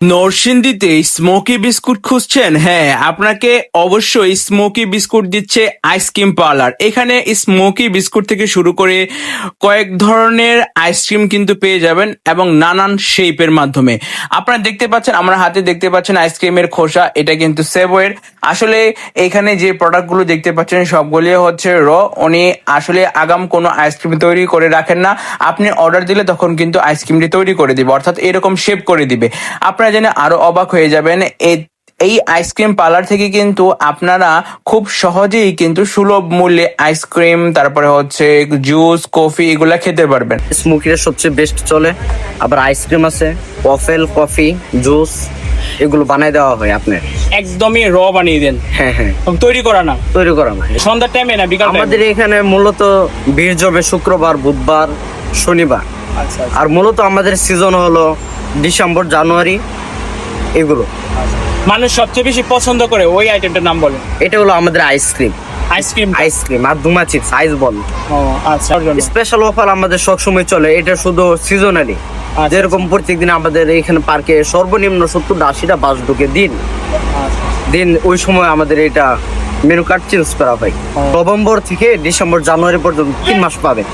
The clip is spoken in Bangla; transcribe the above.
নরসিংদীতে স্মোকি বিস্কুট খুঁজছেন? হ্যাঁ, আপনাকে অবশ্যই স্মোকি বিস্কুট দিচ্ছে আইসক্রিম পার্লার। এখানে স্মোকি বিস্কুট থেকে শুরু করে কয়েক ধরনের আইসক্রিম কিন্তু পেয়ে যাবেন এবং নানান শেপের মাধ্যমে। আপনারা দেখতে পাচ্ছেন, আমার হাতে দেখতে পাচ্ছেন আইসক্রিমের খোসা, এটা কিন্তু সেভওয়ের। আসলে এখানে যে প্রোডাক্টগুলো দেখতে পাচ্ছেন সবগুলি হচ্ছে উনি আসলে আগাম কোনো আইসক্রিম তৈরি করে রাখেন না। আপনি অর্ডার দিলে তখন কিন্তু আইসক্রিমটি তৈরি করে দিবে, অর্থাৎ এরকম শেপ করে দিবে। আপনারা জেনে আরো অবাক হয়ে যাবেন, এই আইসক্রিম পার্লার থেকে কিন্তু আপনারা খুব সহজেই কিন্তু সুলভ মূল্যে আইসক্রিম, তারপরে হচ্ছে জুস, কফি এগুলা খেতে পারবেন। স্মোকিটা সবচেয়ে বেস্ট চলে। আবার আইসক্রিম আছে, ওয়াফেল, কফি, জুস এগুলো বানাই দেওয়া হয় আপনার। একদমই বানিয়ে দেন? হ্যাঁ হ্যাঁ, তৈরি করা না? তৈরি করা না। সন্ধ্যার টাইমে না বিকাল? আমাদের এখানে মূলত ভিড় জমে শুক্রবার, বুধবার, শনিবার। আচ্ছা। আর মূলত আমাদের সিজন হলো ডিসেম্বর, জানুয়ারি এগুলো। মানুষ সবচেয়ে বেশি পছন্দ করে ওই আইটেমটার নাম বলেন। এটা হলো আমাদের আইসক্রিম। আইসক্রিম আর ধুমা চিপস, আইস বল। আচ্ছা। স্পেশাল অফার আমাদের সবসময় চলে, এটা শুধু সিজনালি। যেরকম প্রত্যেকদিন আমাদের এখানে পার্কে সর্বনিম্ন 70-80টা বাস ঢুকে দিন ওই সময় আমাদের এটা মেনু কার্ড চেঞ্জ করা হয়। নভেম্বর থেকে ডিসেম্বর, জানুয়ারি পর্যন্ত 3 মাস পাবেন।